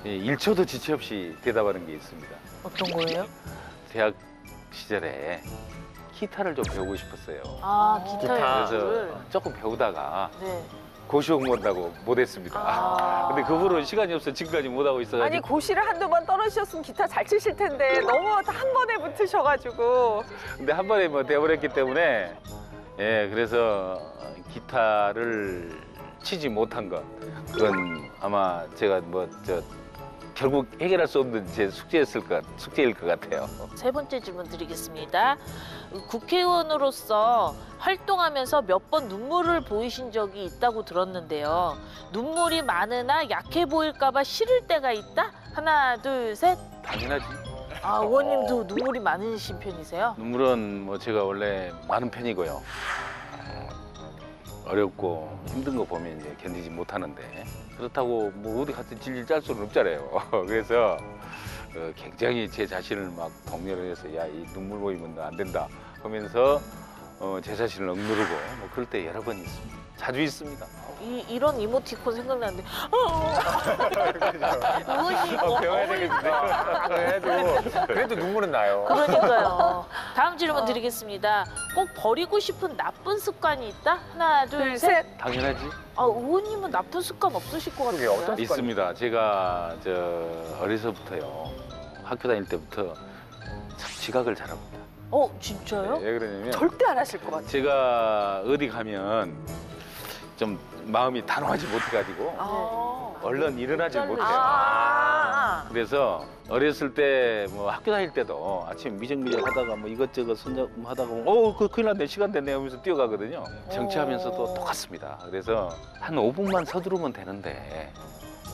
예, 1초도 지체 없이 대답하는 게 있습니다. 어떤 거예요? 대학 시절에 기타를 좀 배우고 싶었어요. 아, 기타 기타. 연주를. 그래서 조금 배우다가 네. 고시원 본다고 못했습니다. 아. 근데 그 후로 시간이 없어 지금까지 못하고 있어가지고. 아니 고시를 한두 번 떨어지셨으면 기타 잘 치실 텐데 너무 한 번에 붙으셔가지고. 근데 한 번에 뭐 돼버렸기 때문에 예, 그래서 기타를 치지 못한 것, 그건 아마 제가 결국 해결할 수 없는 제 숙제일 것 같아요. 세 번째 질문 드리겠습니다. 국회의원으로서 활동하면서 몇 번 눈물을 보이신 적이 있다고 들었는데요. 눈물이 많으나 약해 보일까 봐 싫을 때가 있다? 하나, 둘, 셋. 당연하지. 아, 의원님도 눈물이 많으신 편이세요? 눈물은 뭐 제가 원래 많은 편이고요. 어렵고 힘든 거 보면 이제 견디지 못하는데 그렇다고 뭐 어디 가서 질질 짤 수는 없잖아요. 그래서 굉장히 제 자신을 막 독려를 해서 야, 이 눈물 보이면 안 된다 하면서 제 자신을 억누르고 뭐 그럴 때 여러 번 있습니다. 자주 있습니다. 이런 이모티콘 생각나는데 의원님 배워야 되겠는데. 그래도 눈물은 나요. 그러니까요. 다음 질문 드리겠습니다. 꼭 버리고 싶은 나쁜 습관이 있다? 하나, 둘, 둘, 셋. 셋. 당연하지. 아, 의원님은 나쁜 습관 없으실 것 그게 같은데. 어떤- 있습니다. 제가 어려서부터요. 학교 다닐 때부터 참 지각을 잘합니다. 진짜요? 왜 그러냐면 절대 안 하실 것 같아요. 제가 어디 가면 좀 마음이 단호하지 못해가지고 아. 얼른 일어나지 못 못해요. 아. 아. 그래서 어렸을 때 뭐 학교 다닐 때도 아침 미적미적 하다가 뭐 이것저것 선점하다가 그 큰일 났네 시간 됐네 하면서 뛰어가거든요. 정치하면서도 똑같습니다. 그래서 한 5분만 서두르면 되는데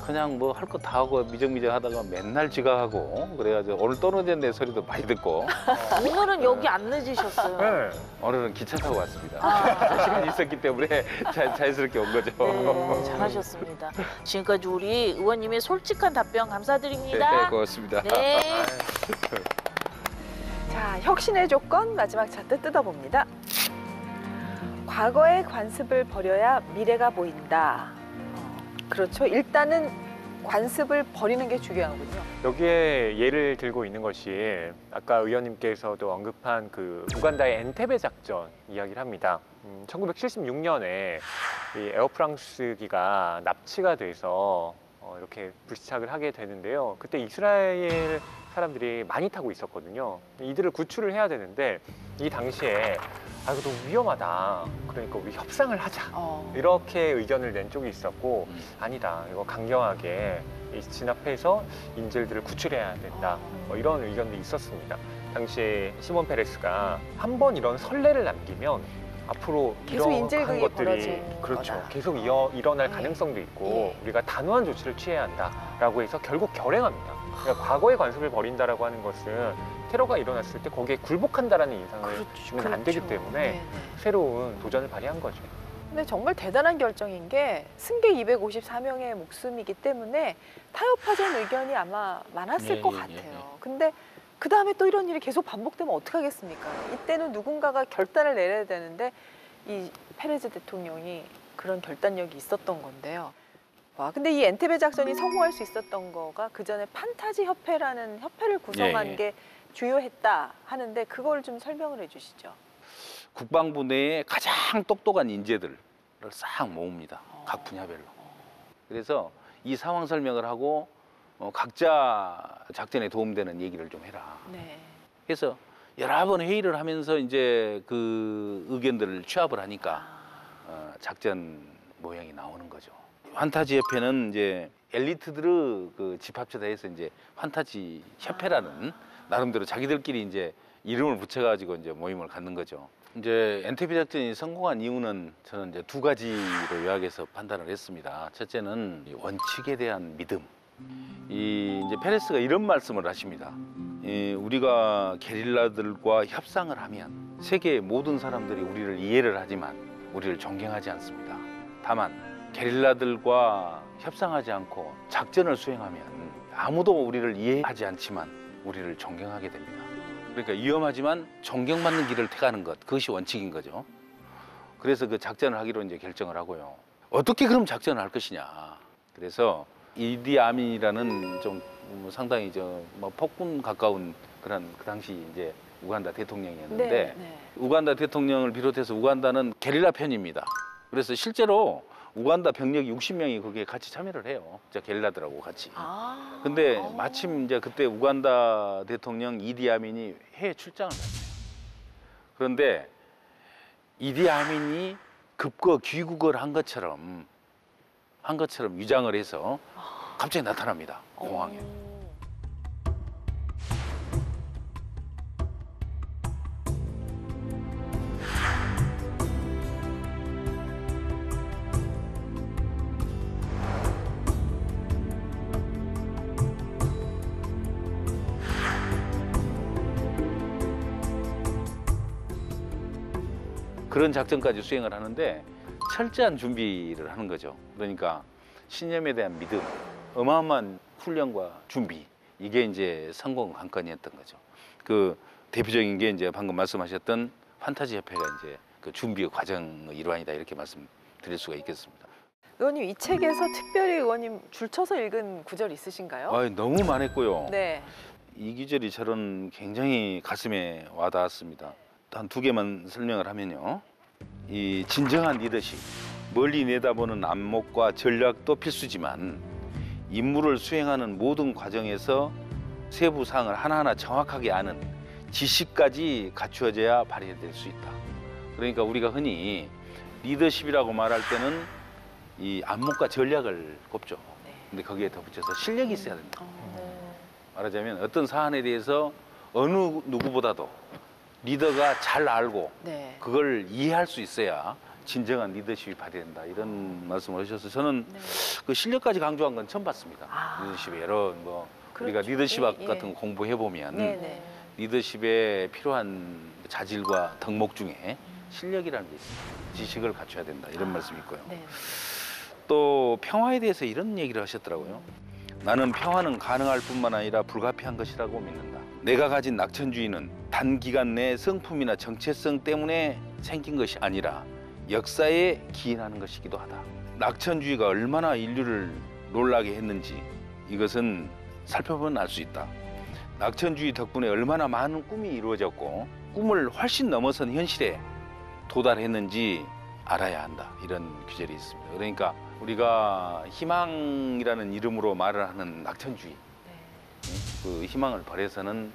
그냥 뭐 할 거 다 하고 미적미적 하다가 맨날 지각하고 그래가지고 오늘 떨어졌네 소리도 많이 듣고 오늘은 여기 안 늦으셨어요. 네. 오늘은 기차 타고 왔습니다. 아. 시간이 있었기 때문에 자연스럽게 온 거죠. 네, 잘하셨습니다. 지금까지 우리 의원님의 솔직한 답변 네, 감사드립니다. 고맙습니다. 네. 자, 혁신의 조건 마지막 차트 뜯어봅니다. 과거의 관습을 버려야 미래가 보인다. 그렇죠. 일단은 관습을 버리는 게 중요하군요. 여기에 예를 들고 있는 것이 아까 의원님께서도 언급한 그 우간다의 엔테베 작전 이야기를 합니다. 1976년에 이 에어프랑스기가 납치가 돼서 이렇게 불시착을 하게 되는데요. 그때 이스라엘 사람들이 많이 타고 있었거든요. 이들을 구출을 해야 되는데 이 당시에 이거 너무 위험하다. 그러니까 우리 협상을 하자. 이렇게 의견을 낸 쪽이 있었고 아니다. 이거 강경하게 진압해서 인질들을 구출해야 된다. 이런 의견도 있었습니다. 당시에 시몬 페레스가 한 번 이런 선례를 남기면 앞으로 계속 이러한 인질극이 것들이 벌어질 그렇죠. 거다. 계속 일어날 네. 가능성도 있고 예. 우리가 단호한 조치를 취해야 한다라고 해서 결국 결행합니다. 그러니까 과거의 관습을 버린다라고 하는 것은 테러가 일어났을 때 거기에 굴복한다라는 인상을 주면 안 되기 때문에 네. 새로운 도전을 발휘한 거죠. 근데 정말 대단한 결정인 게 승객 254명의 목숨이기 때문에 타협하자는 의견이 아마 많았을 것 같아요. 근데 그 다음에 또 이런 일이 계속 반복되면 어떡하겠습니까? 이때는 누군가가 결단을 내려야 되는데 이 페레즈 대통령이 그런 결단력이 있었던 건데요. 와, 근데 이 엔테베 작전이 성공할 수 있었던 거가 그 전에 판타지 협회라는 협회를 구성한 게 주요했다 하는데 그걸 좀 설명을 해주시죠. 국방부 내에 가장 똑똑한 인재들을 싹 모읍니다. 각 분야별로. 그래서 이 상황 설명을 하고 각자 작전에 도움되는 얘기를 좀 해라. 네. 그래서 여러 번 회의를 하면서 이제 그 의견들을 취합을 하니까 작전 모양이 나오는 거죠. 판타지 협회는 이제 엘리트들의 그 집합체다 해서 이제 판타지 협회라는 나름대로 자기들끼리 이제 이름을 붙여가지고 이제 모임을 갖는 거죠. 이제 엔테베 작전이 성공한 이유는 저는 이제 두 가지로 요약해서 판단을 했습니다. 첫째는 이 원칙에 대한 믿음. 이제 페레스가 이런 말씀을 하십니다. 우리가 게릴라들과 협상을 하면 세계의 모든 사람들이 우리를 이해를 하지만 우리를 존경하지 않습니다. 다만 게릴라들과 협상하지 않고 작전을 수행하면 아무도 우리를 이해하지 않지만 우리를 존경하게 됩니다. 그러니까 위험하지만 존경받는 길을 택하는 것, 그것이 원칙인 거죠. 그래서 그 작전을 하기로 이제 결정을 하고요. 어떻게 그럼 작전을 할 것이냐. 그래서 이디 아민이라는 좀 상당히 뭐 폭군 가까운 그런 그 당시 이제 우간다 대통령이었는데 우간다 대통령을 비롯해서 우간다는 게릴라 편입니다. 그래서 실제로 우간다 병력이 60명이 거기에 같이 참여를 해요. 게릴라들하고 같이. 근데 마침 이제 그때 우간다 대통령 이디 아민이 해외 출장을 갔어요. 그런데 이디 아민이 급거 귀국을 한 것처럼 위장을 해서 갑자기 나타납니다. 공항에. 그런 작전까지 수행을 하는데 철저한 준비를 하는 거죠. 그러니까 신념에 대한 믿음, 어마어마한 훈련과 준비, 이게 이제 성공 관건이었던 거죠. 그 대표적인 게 이제 방금 말씀하셨던 판타지 협회가 이제 그 준비 과정의 일환이다 이렇게 말씀드릴 수가 있겠습니다. 의원님 이 책에서 특별히 의원님 줄쳐서 읽은 구절 있으신가요? 너무 많았고요. 네. 이 구절이 저는 굉장히 가슴에 와닿았습니다. 한 두 개만 설명을 하면요. 이 진정한 리더십, 멀리 내다보는 안목과 전략도 필수지만 임무를 수행하는 모든 과정에서 세부 사항을 하나하나 정확하게 아는 지식까지 갖추어져야 발휘될 수 있다. 그러니까 우리가 흔히 리더십이라고 말할 때는 이 안목과 전략을 꼽죠. 근데 거기에 덧붙여서 실력이 있어야 됩니다. 말하자면 어떤 사안에 대해서 어느 누구보다도 리더가 잘 알고 네. 그걸 이해할 수 있어야 진정한 리더십이 발휘된다 이런 말씀을 하셔서 저는 네. 그 실력까지 강조한 건 처음 봤습니다. 아. 리더십에 여러 뭐 우리가 그렇죠. 리더십학 예, 예. 같은 거 공부해 보면 네네. 리더십에 필요한 자질과 덕목 중에 실력이라는 게 있습니다. 지식을 갖춰야 된다 이런 말씀이 있고요. 네. 또 평화에 대해서 이런 얘기를 하셨더라고요. 나는 평화는 가능할 뿐만 아니라 불가피한 것이라고 믿는다. 내가 가진 낙천주의는 단기간 내 성품이나 정체성 때문에 생긴 것이 아니라 역사에 기인하는 것이기도 하다. 낙천주의가 얼마나 인류를 놀라게 했는지 이것은 살펴보면 알 수 있다. 낙천주의 덕분에 얼마나 많은 꿈이 이루어졌고 꿈을 훨씬 넘어선 현실에 도달했는지 알아야 한다. 이런 규절이 있습니다. 그러니까 우리가 희망이라는 이름으로 말을 하는 낙천주의, 그 희망을 버려서는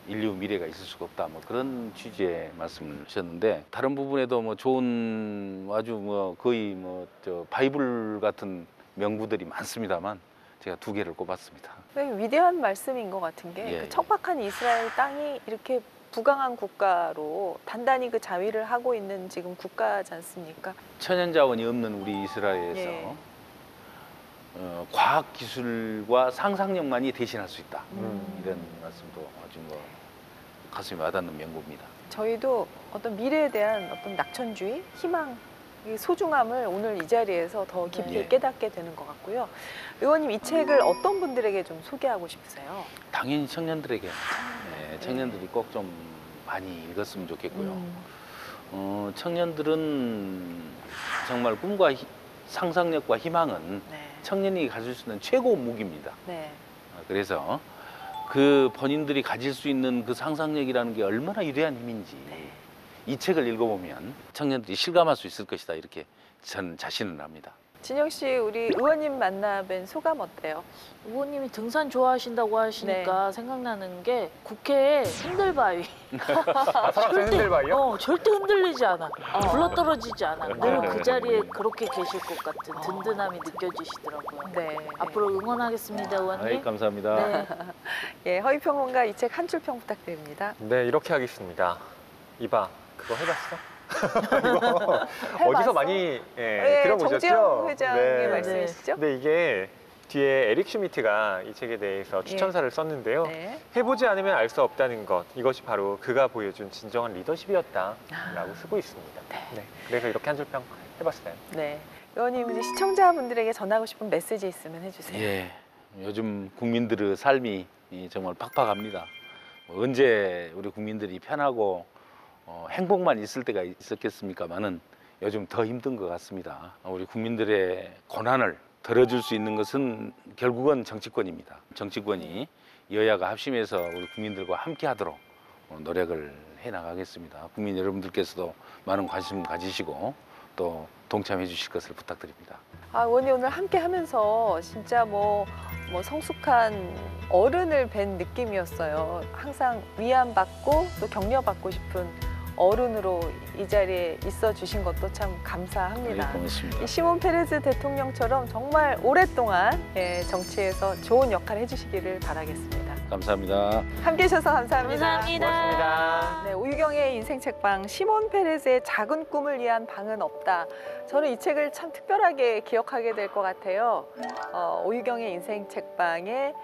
인류 미래가 있을 수가 없다. 뭐 그런 취지의 말씀을 하셨는데 다른 부분에도 뭐 좋은 아주 뭐 거의 뭐 저 바이블 같은 명구들이 많습니다만 제가 2개를 꼽았습니다. 위대한 말씀인 것 같은 게 예, 그 예. 척박한 이스라엘 땅이 이렇게 부강한 국가로 단단히 그 자위를 하고 있는 지금 국가지 않습니까? 천연자원이 없는 우리 이스라엘에서 예. 과학 기술과 상상력만이 대신할 수 있다. 이런 말씀도 아주 뭐 가슴에 와닿는 명구입니다. 저희도 어떤 미래에 대한 어떤 낙천주의, 희망, 이 소중함을 오늘 이 자리에서 더 깊이 네. 깨닫게 되는 것 같고요. 의원님 이 책을 어떤 분들에게 좀 소개하고 싶으세요? 당연히 청년들에게 청년들이 꼭 좀 많이 읽었으면 좋겠고요. 청년들은 정말 꿈과 상상력과 희망은 네. 청년이 가질 수 있는 최고 무기입니다. 네. 그래서 그 본인들이 가질 수 있는 그 상상력이라는 게 얼마나 위대한 힘인지 네. 이 책을 읽어보면 청년들이 실감할 수 있을 것이다 이렇게 저는 자신을 합니다. 진영 씨, 우리 의원님 만나 뵌 소감 어때요? 의원님이 등산 좋아하신다고 하시니까 생각나는 게 국회에 흔들바위. 아, 설악산 흔들바위요? 절대 흔들리지 않아. 굴러떨어지지 않아. 늘 네. 그 자리에 그렇게 계실 것 같은 든든함이 느껴지시더라고요. 네. 앞으로 응원하겠습니다, 의원님. 아이, 감사합니다. 네. 예, 허위평론가 이 책 한 줄 평 부탁드립니다. 네, 이렇게 하겠습니다. 이봐, 그거 해봤어? 이거 해봤어? 어디서 많이 예, 들어보셨죠? 정재영 회장의 네. 말씀이시죠? 근데 이게 뒤에 에릭 슈미트가 이 책에 대해서 추천사를 썼는데요. 네. 해보지 않으면 알 수 없다는 것, 이것이 바로 그가 보여준 진정한 리더십이었다라고 쓰고 있습니다. 네. 그래서 이렇게 한 줄 평 해봤어요. 네. 의원님 이제 시청자분들에게 전하고 싶은 메시지 있으면 해주세요. 예, 요즘 국민들의 삶이 정말 팍팍합니다. 언제 우리 국민들이 편하고 행복만 있을 때가 있었겠습니까마는 요즘 더 힘든 것 같습니다. 우리 국민들의 고난을 덜어줄 수 있는 것은 결국은 정치권입니다. 정치권이 여야가 합심해서 우리 국민들과 함께하도록 노력을 해나가겠습니다. 국민 여러분들께서도 많은 관심 가지시고 또 동참해 주실 것을 부탁드립니다. 아, 의원님 오늘 함께 하면서 진짜 뭐 성숙한 어른을 뵌 느낌이었어요. 항상 위안받고 또 격려받고 싶은 어른으로 이 자리에 있어 주신 것도 참 감사합니다. 네, 고맙습니다. 이 시몬 페레즈 대통령처럼 정말 오랫동안 정치에서 좋은 역할을 해주시기를 바라겠습니다. 감사합니다. 함께해 주셔서 감사합니다. 감사합니다. 고맙습니다. 네, 오유경의 인생 책방 시몬 페레즈의 작은 꿈을 위한 방은 없다. 저는 이 책을 참 특별하게 기억하게 될 것 같아요. 오유경의 인생 책방의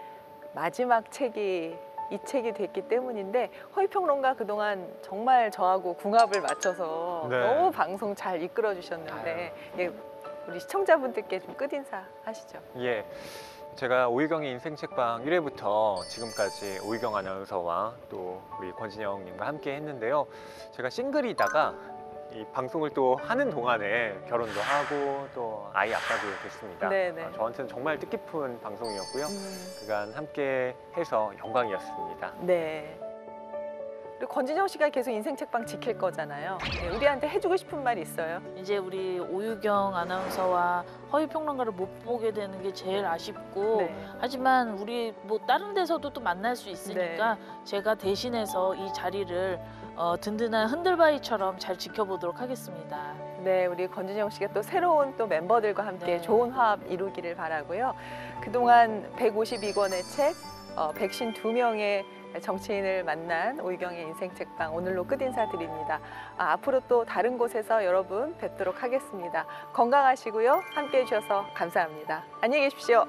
마지막 책이 이 책이 됐기 때문인데 허위평론가 그동안 정말 저하고 궁합을 맞춰서 네. 너무 방송 잘 이끌어 주셨는데 예, 우리 시청자분들께 좀 끝인사 하시죠. 예, 제가 오유경의 인생 책방 1회부터 지금까지 오유경 아나운서와 또 우리 권진영님과 함께 했는데요. 제가 싱글이다가 이 방송을 또 하는 동안에 결혼도 하고 또 아이 아빠도 됐습니다. 네네. 저한테는 정말 뜻깊은 방송이었고요. 그간 함께 해서 영광이었습니다. 네. 그리고 권진영 씨가 계속 인생 책방 지킬 거잖아요. 네, 우리한테 해주고 싶은 말이 있어요. 이제 우리 오유경 아나운서와 허위평론가를 못 보게 되는 게 제일 아쉽고 네. 하지만 우리 뭐 다른 데서도 또 만날 수 있으니까 제가 대신해서 이 자리를 든든한 흔들바위처럼 잘 지켜보도록 하겠습니다. 네, 우리 권진영 씨가 또 새로운 또 멤버들과 함께 네. 좋은 화합 이루기를 바라고요. 그동안 152권의 책, 152명의 정치인을 만난 오유경의 인생책방 오늘로 끝인사드립니다. 앞으로 또 다른 곳에서 여러분 뵙도록 하겠습니다. 건강하시고요. 함께해 주셔서 감사합니다. 안녕히 계십시오.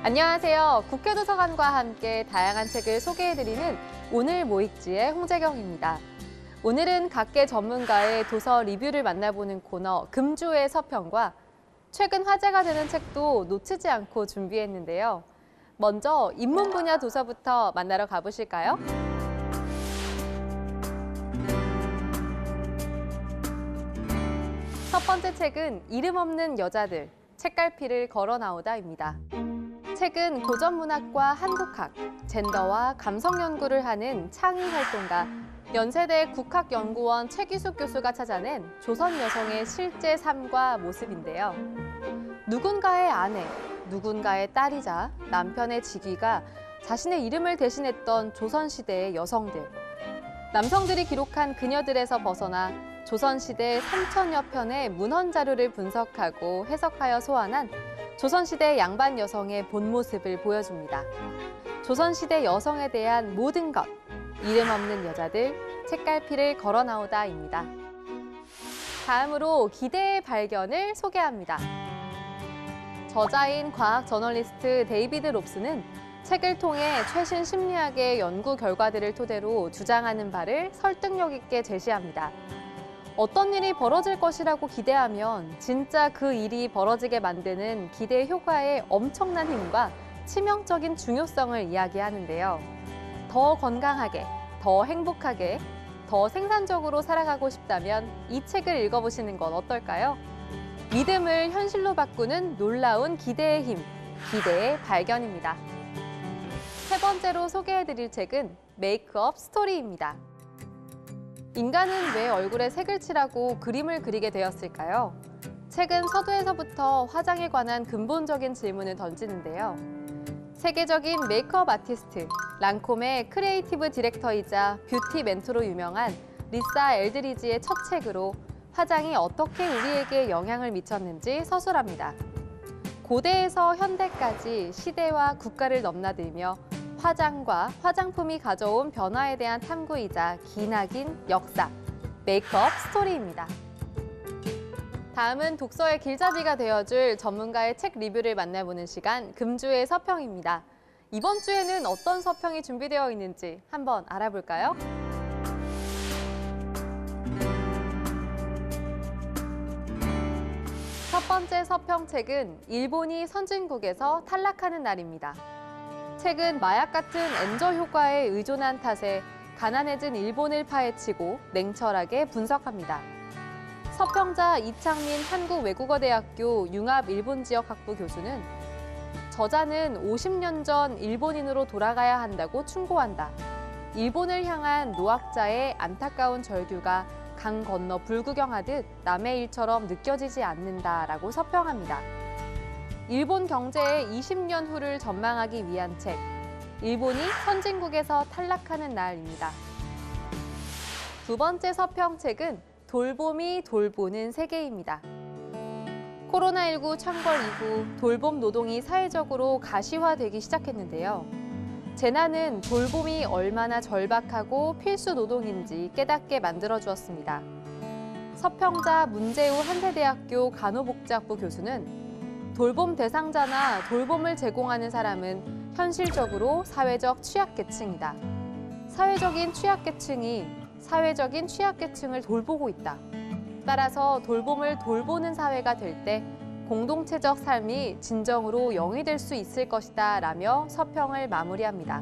안녕하세요. 국회도서관과 함께 다양한 책을 소개해드리는 오늘 뭐 읽지의 홍재경입니다. 오늘은 각계 전문가의 도서 리뷰를 만나보는 코너 금주의 서평과 최근 화제가 되는 책도 놓치지 않고 준비했는데요. 먼저 인문 분야 도서부터 만나러 가보실까요? 첫 번째 책은 이름 없는 여자들, 책갈피를 걸어 나오다입니다. 책은 고전문학과 한국학, 젠더와 감성 연구를 하는 창의 활동가 연세대 국학연구원 최기숙 교수가 찾아낸 조선 여성의 실제 삶과 모습인데요. 누군가의 아내, 누군가의 딸이자 남편의 직위가 자신의 이름을 대신했던 조선시대의 여성들. 남성들이 기록한 그녀들에서 벗어나 조선시대 3천여 편의 문헌 자료를 분석하고 해석하여 소환한 조선시대 양반 여성의 본 모습을 보여줍니다. 조선시대 여성에 대한 모든 것, 이름 없는 여자들, 책갈피를 걸어 나오다입니다. 다음으로 기대의 발견을 소개합니다. 저자인 과학 저널리스트 데이비드 롭스는 책을 통해 최신 심리학의 연구 결과들을 토대로 주장하는 바를 설득력 있게 제시합니다. 어떤 일이 벌어질 것이라고 기대하면 진짜 그 일이 벌어지게 만드는 기대 효과의 엄청난 힘과 치명적인 중요성을 이야기하는데요. 더 건강하게, 더 행복하게, 더 생산적으로 살아가고 싶다면 이 책을 읽어보시는 건 어떨까요? 믿음을 현실로 바꾸는 놀라운 기대의 힘, 기대의 발견입니다. 세 번째로 소개해드릴 책은 메이크업 스토리입니다. 인간은 왜 얼굴에 색을 칠하고 그림을 그리게 되었을까요? 책은 서두에서부터 화장에 관한 근본적인 질문을 던지는데요. 세계적인 메이크업 아티스트, 랑콤의 크리에이티브 디렉터이자 뷰티 멘토로 유명한 리사 엘드리지의 첫 책으로 화장이 어떻게 우리에게 영향을 미쳤는지 서술합니다. 고대에서 현대까지 시대와 국가를 넘나들며 화장과 화장품이 가져온 변화에 대한 탐구이자 기나긴 역사, 메이크업 스토리입니다. 다음은 독서의 길잡이가 되어줄 전문가의 책 리뷰를 만나보는 시간, 금주의 서평입니다. 이번 주에는 어떤 서평이 준비되어 있는지 한번 알아볼까요? 첫 번째 서평책은 일본이 선진국에서 탈락하는 날입니다. 책은 마약 같은 엔저 효과에 의존한 탓에 가난해진 일본을 파헤치고 냉철하게 분석합니다. 서평자 이창민 한국외국어대학교 융합일본지역학부 교수는 저자는 50년 전 일본인으로 돌아가야 한다고 충고한다. 일본을 향한 노학자의 안타까운 절규가 강 건너 불구경하듯 남의 일처럼 느껴지지 않는다라고 서평합니다. 일본 경제의 20년 후를 전망하기 위한 책, 일본이 선진국에서 탈락하는 날입니다. 두 번째 서평책은 돌봄이 돌보는 세계입니다. 코로나19 창궐 이후 돌봄 노동이 사회적으로 가시화되기 시작했는데요. 재난은 돌봄이 얼마나 절박하고 필수 노동인지 깨닫게 만들어주었습니다. 서평자 문재우 한세대학교 간호복지학부 교수는 돌봄 대상자나 돌봄을 제공하는 사람은 현실적으로 사회적 취약계층이다. 사회적인 취약계층이 사회적인 취약계층을 돌보고 있다. 따라서 돌봄을 돌보는 사회가 될 때 공동체적 삶이 진정으로 영위될 수 있을 것이다 라며 서평을 마무리합니다.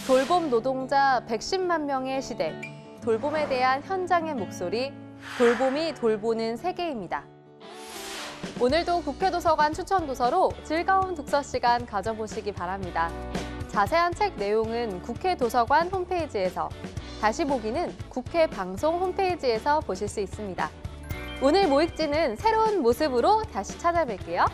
돌봄 노동자 110만 명의 시대, 돌봄에 대한 현장의 목소리, 돌봄이 돌보는 세계입니다. 오늘도 국회도서관 추천도서로 즐거운 독서 시간 가져보시기 바랍니다. 자세한 책 내용은 국회도서관 홈페이지에서, 다시 보기는 국회 방송 홈페이지에서 보실 수 있습니다. 오늘 뭐 읽지는 새로운 모습으로 다시 찾아뵐게요.